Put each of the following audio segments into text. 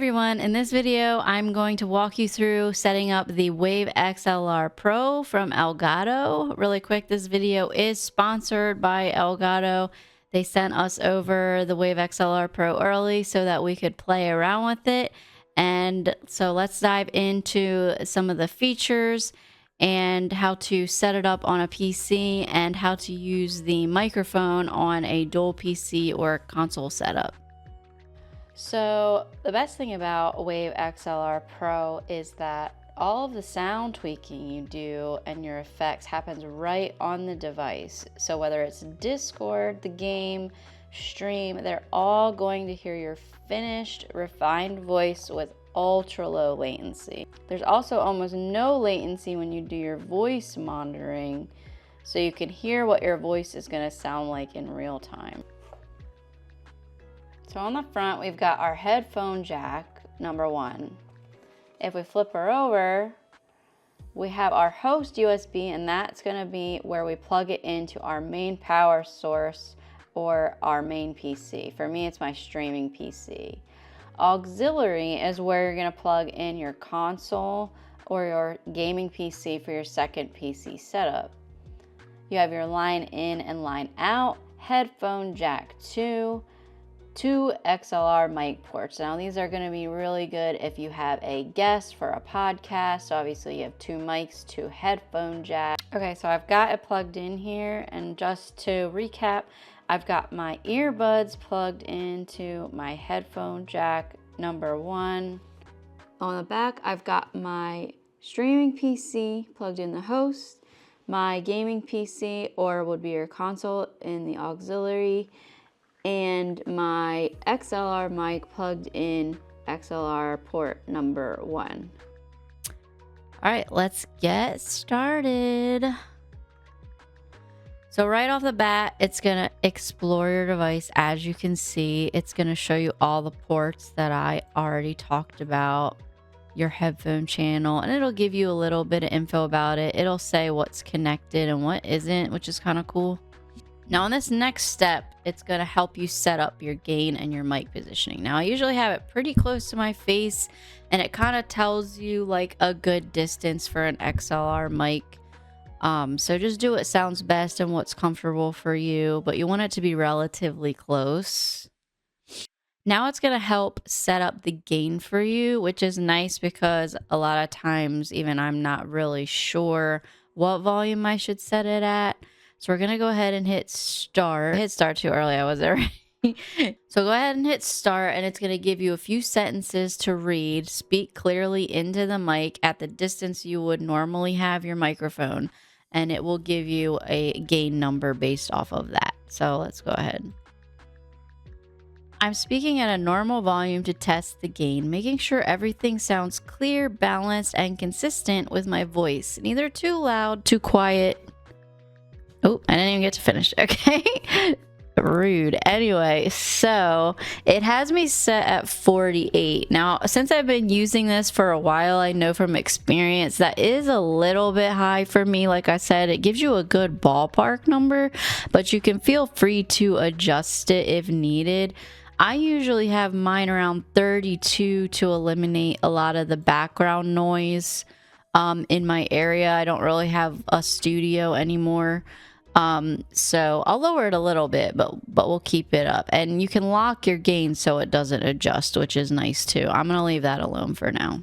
Everyone, in this video I'm going to walk you through setting up the Wave XLR Pro from Elgato. Really quick, this video is sponsored by Elgato. They sent us over the Wave XLR Pro early so that we could play around with it. And so let's dive into some of the features and how to set it up on a PC and how to use the microphone on a dual PC or console setup. So the best thing about Wave XLR Pro is that all of the sound tweaking you do and your effects happens right on the device. So whether it's Discord, the game, stream, they're all going to hear your finished, refined voice with ultra low latency. There's also almost no latency when you do your voice monitoring, so you can hear what your voice is going to sound like in real time. So on the front, we've got our headphone jack, number one. If we flip her over, we have our host USB, and that's gonna be where we plug it into our main power source or our main PC. For me, it's my streaming PC. Auxiliary is where you're gonna plug in your console or your gaming PC for your second PC setup. You have your line in and line out, headphone jack 2, two XLR mic ports. Now these are going to be really good if you have a guest for a podcast. So obviously you have two mics, two headphone jack. Okay, so I've got it plugged in here, and just to recap, I've got my earbuds plugged into my headphone jack number one. On the back, I've got my streaming PC plugged in the host, my gaming PC or would be your console in the auxiliary, and my XLR mic plugged in XLR port number one. All right, let's get started. So right off the bat, it's gonna explore your device. As you can see, it's gonna show you all the ports that I already talked about, your headphone channel, and it'll give you a little bit of info about it. It'll say what's connected and what isn't, which is kind of cool. Now on this next step, it's going to help you set up your gain and your mic positioning. Now I usually have it pretty close to my face, and it kind of tells you like a good distance for an XLR mic. So just do what sounds best and what's comfortable for you, but you want it to be relatively close. Now it's going to help set up the gain for you, which is nice because a lot of times even I'm not really sure what volume I should set it at. So we're going to go ahead and hit start. I hit start too early. I was there. So go ahead and hit start, and it's going to give you a few sentences to read. Speak clearly into the mic at the distance you would normally have your microphone, and it will give you a gain number based off of that. So let's go ahead. I'm speaking at a normal volume to test the gain, making sure everything sounds clear, balanced, and consistent with my voice. Neither too loud, too quiet. Oh, I didn't even get to finish. Okay. Rude. Anyway, so it has me set at 48. Now, since I've been using this for a while, I know from experience that is a little bit high for me. Like I said, it gives you a good ballpark number, but you can feel free to adjust it if needed. I usually have mine around 32 to eliminate a lot of the background noise in my area. I don't really have a studio anymore. So I'll lower it a little bit, but we'll keep it up, and you can lock your gain so it doesn't adjust, which is nice too. I'm going to leave that alone for now.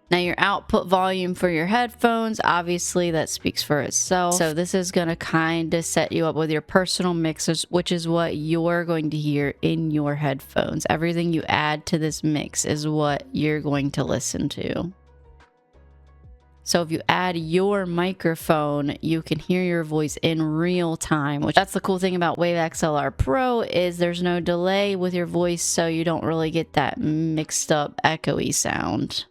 Now your output volume for your headphones, obviously that speaks for itself. So this is going to kind of set you up with your personal mixers, which is what you're going to hear in your headphones. Everything you add to this mix is what you're going to listen to. So if you add your microphone, you can hear your voice in real time, which that's the cool thing about Wave XLR Pro is there's no delay with your voice, so you don't really get that mixed up echoey sound.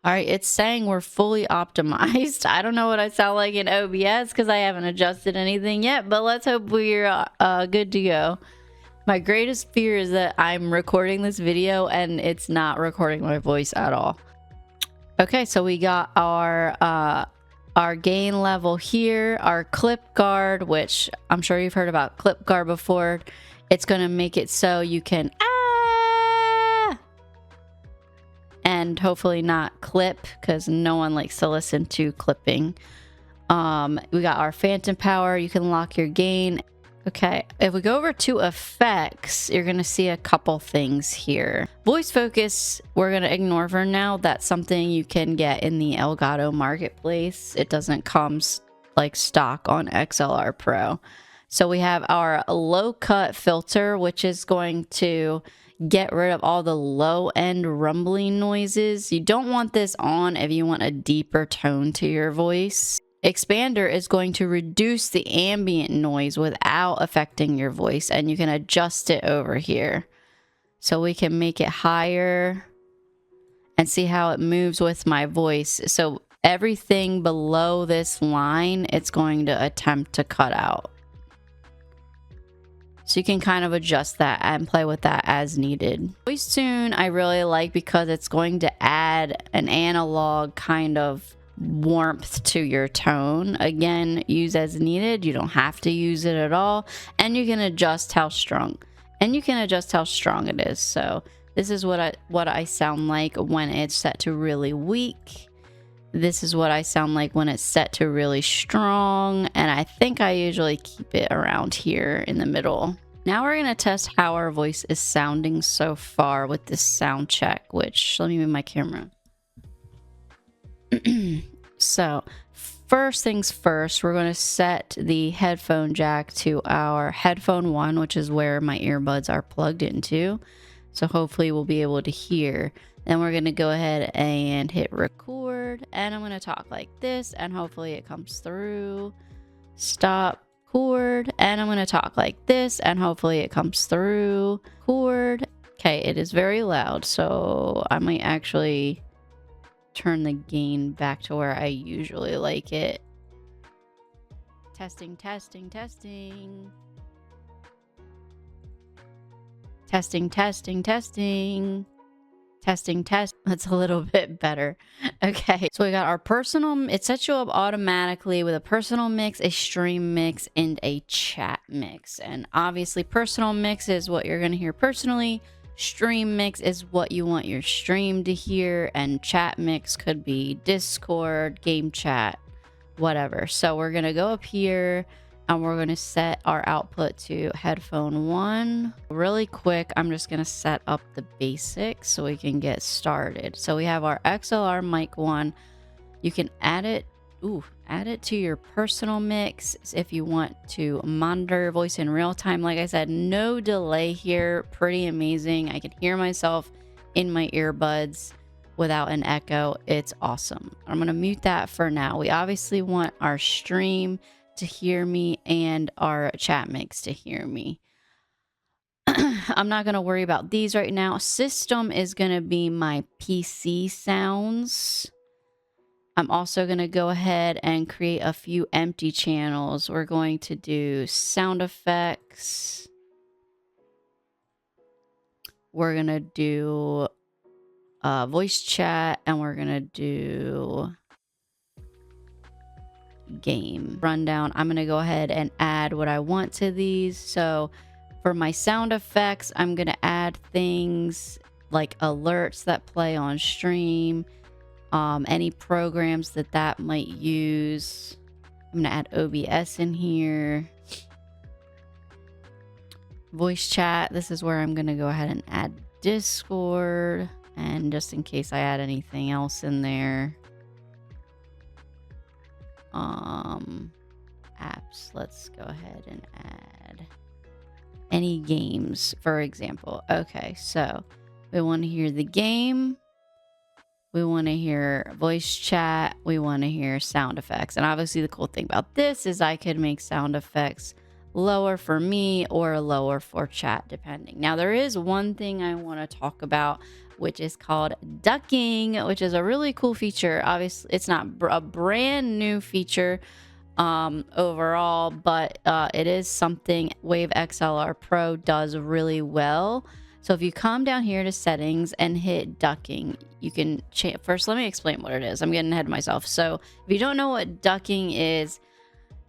All right, it's saying we're fully optimized. I don't know what I sound like in OBS because I haven't adjusted anything yet, but let's hope we're good to go. My greatest fear is that I'm recording this video and it's not recording my voice at all. Okay, so we got our gain level here, our clip guard, which I'm sure you've heard about clip guard before. It's going to make it so you can and hopefully not clip, because no one likes to listen to clipping. We got our phantom power. You can lock your gain. Okay, if we go over to effects, you're gonna see a couple things here. Voice focus, we're gonna ignore for now. That's something you can get in the Elgato marketplace. It doesn't come like stock on XLR Pro. So we have our low cut filter, which is going to get rid of all the low end rumbling noises. You don't want this on if you want a deeper tone to your voice. Expander is going to reduce the ambient noise without affecting your voice, and you can adjust it over here. So we can make it higher and see how it moves with my voice. So everything below this line, it's going to attempt to cut out. So you can kind of adjust that and play with that as needed. Voice tune I really like because it's going to add an analog kind of warmth to your tone. Again, use as needed. You don't have to use it at all, and you can adjust how strong it is. So this is what I sound like when it's set to really weak. This is what I sound like when it's set to really strong, and I think I usually keep it around here in the middle. Now we're going to test how our voice is sounding so far with this sound check, which let me move my camera. So first things first, we're going to set the headphone jack to our headphone 1, which is where my earbuds are plugged into. So hopefully we'll be able to hear. Then we're going to go ahead and hit record, and I'm going to talk like this, and hopefully it comes through. Stop, record, and I'm going to talk like this, and hopefully it comes through. Record. Okay, it is very loud, so I might actually turn the gain back to where I usually like it. Testing, testing, testing. Testing, testing, testing. Testing, test. That's a little bit better. Okay, so we got our personal. It sets you up automatically with a personal mix, a stream mix, and a chat mix. And obviously, personal mix is what you're going to hear personally. Stream mix is what you want your stream to hear, and chat mix could be Discord, game chat, whatever. So we're gonna go up here and we're gonna set our output to headphone 1. Really quick, I'm just gonna set up the basics so we can get started. So we have our XLR mic 1. You can add it to your personal mix if you want to monitor your voice in real time. Like I said, no delay here. Pretty amazing. I can hear myself in my earbuds without an echo. It's awesome. I'm going to mute that for now. We obviously want our stream to hear me and our chat mix to hear me. I'm not going to worry about these right now. System is going to be my PC sounds. I'm also going to go ahead and create a few empty channels. We're going to do sound effects. We're going to do voice chat, and we're going to do game rundown. I'm going to go ahead and add what I want to these. So for my sound effects, I'm going to add things like alerts that play on stream. Any programs that might use. I'm gonna add OBS in here. Voice chat, this is where I'm gonna go ahead and add Discord, and just in case I add anything else in there. Apps, let's go ahead and add any games, for example. Okay, so we want to hear the game. We want to hear voice chat. We want to hear sound effects. And obviously the cool thing about this is I could make sound effects lower for me or lower for chat, depending. Now, there is one thing I want to talk about, which is called ducking, which is a really cool feature. Obviously, it's not a brand new feature overall, but it is something Wave XLR Pro does really well. So if you come down here to settings and hit ducking, you can first let me explain what it is. I'm getting ahead of myself. So if you don't know what ducking is,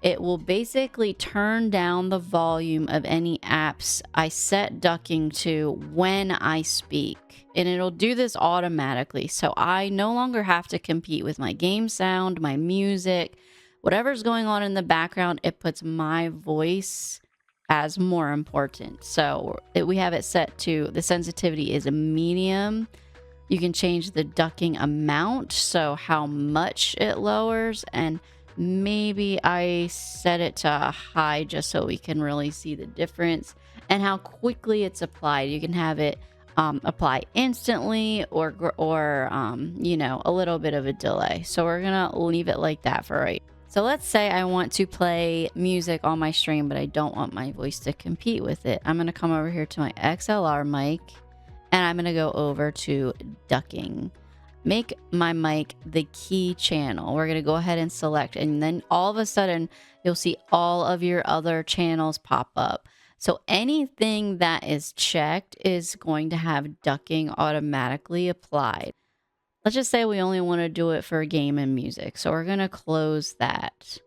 it will basically turn down the volume of any apps I set ducking to when I speak. And it'll do this automatically. So I no longer have to compete with my game sound, my music, whatever's going on in the background. It puts my voice as more important. So we have it set to, the sensitivity is a medium. You can change the ducking amount, so how much it lowers, and maybe I set it to high just so we can really see the difference and how quickly it's applied. You can have it apply instantly or you know, a little bit of a delay. So we're gonna leave it like that for right. So let's say I want to play music on my stream, but I don't want my voice to compete with it. I'm gonna come over here to my XLR mic, and I'm going to go over to ducking. Make my mic the key channel. We're going to go ahead and select, and then all of a sudden you'll see all of your other channels pop up. So anything that is checked is going to have ducking automatically applied. Let's just say we only want to do it for game and music. So we're going to close that.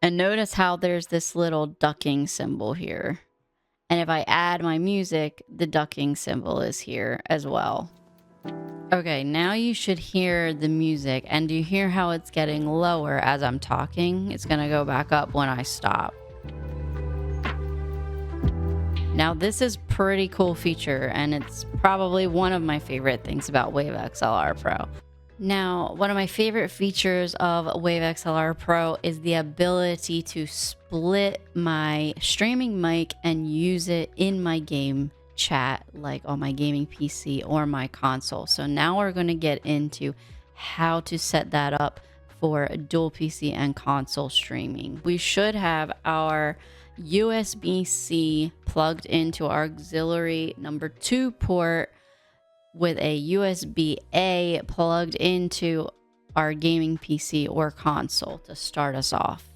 And notice how there's this little ducking symbol here. And if I add my music, the ducking symbol is here as well. Okay, now you should hear the music. And do you hear how it's getting lower as I'm talking? It's going to go back up when I stop. Now, this is pretty cool feature, and it's probably one of my favorite things about Wave XLR Pro. Now, one of my favorite features of Wave XLR Pro is the ability to split my streaming mic and use it in my game chat, like on my gaming PC or my console. So now we're going to get into how to set that up for dual PC and console streaming. We should have our USB-C plugged into our auxiliary number 2 port with a USB-A plugged into our gaming PC or console to start us off.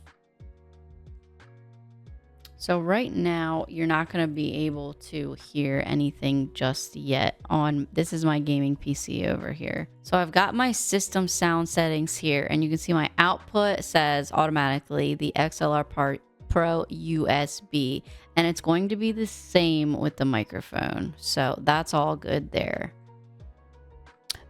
So right now, you're not going to be able to hear anything just yet on, this is my gaming PC over here. So I've got my system sound settings here, and you can see my output says automatically the XLR Pro USB, and it's going to be the same with the microphone. So that's all good there.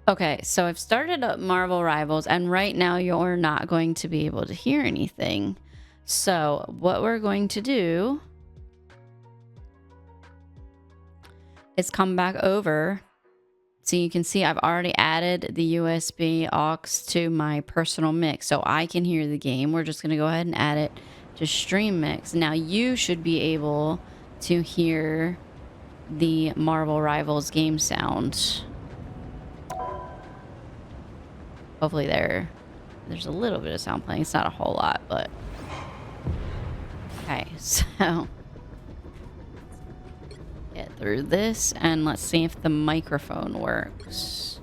Okay, so I've started up Marvel Rivals, and right now you're not going to be able to hear anything. So what we're going to do is come back over. So you can see I've already added the USB aux to my personal mix, so I can hear the game. We're just going to go ahead and add it to stream mix. Now you should be able to hear the Marvel Rivals game sound. Hopefully there's a little bit of sound playing. It's not a whole lot, but okay, so get through this and let's see if the microphone works.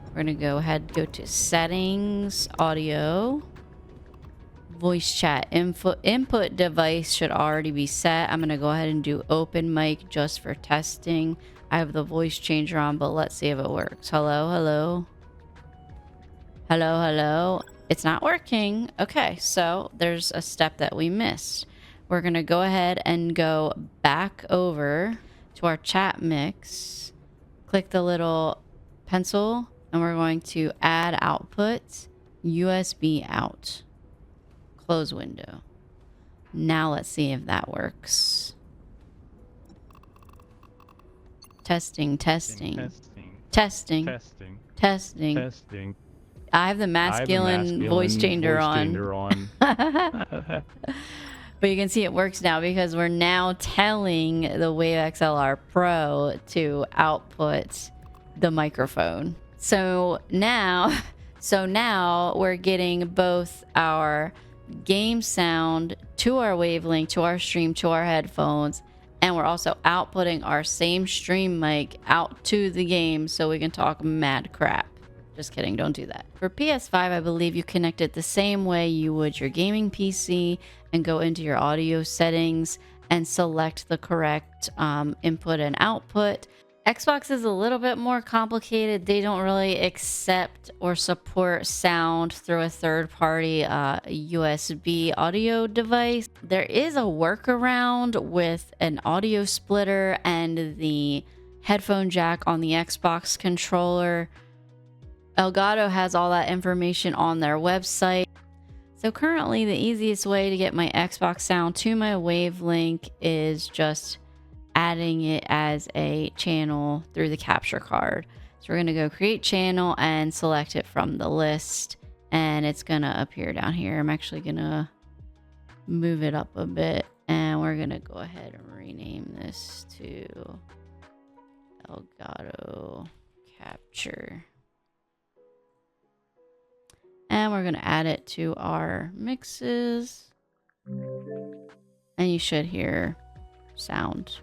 We're gonna go ahead and go to settings, audio, voice chat, input device should already be set. I'm gonna go ahead and do open mic just for testing. I have the voice changer on, but let's see if it works. Hello, hello. Hello, hello. It's not working. Okay, so there's a step that we missed. We're going to go ahead and go back over to our chat mix. Click the little pencil, and we're going to add output, USB out. Close window. Now let's see if that works. Testing, testing. Testing. Testing. Testing. Testing. I have the masculine voice changer on. But you can see it works now because we're now telling the Wave XLR Pro to output the microphone. So now we're getting both our game sound to our WAVELINK, to our stream, to our headphones, and we're also outputting our same stream mic out to the game so we can talk mad crap. Just kidding, don't do that. For PS5, I believe you connect it the same way you would your gaming PC and go into your audio settings and select the correct input and output. Xbox is a little bit more complicated. They don't really accept or support sound through a third-party USB audio device. There is a workaround with an audio splitter and the headphone jack on the Xbox controller. Elgato has all that information on their website. So currently, the easiest way to get my Xbox sound to my WAVELINK is just adding it as a channel through the capture card. So we're going to go create channel and select it from the list, and it's going to appear down here. I'm actually going to move it up a bit, and we're going to go ahead and rename this to Elgato Capture. And we're going to add it to our mixes, and you should hear sound.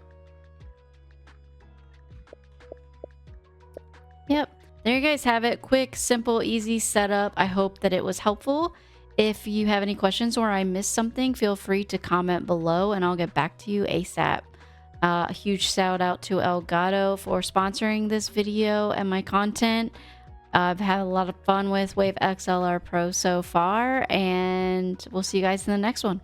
Yep, there you guys have it. Quick, simple, easy setup. I hope that it was helpful. If you have any questions or I missed something, feel free to comment below and I'll get back to you ASAP. A huge shout out to Elgato for sponsoring this video and my content. I've had a lot of fun with Wave XLR Pro so far, and we'll see you guys in the next one.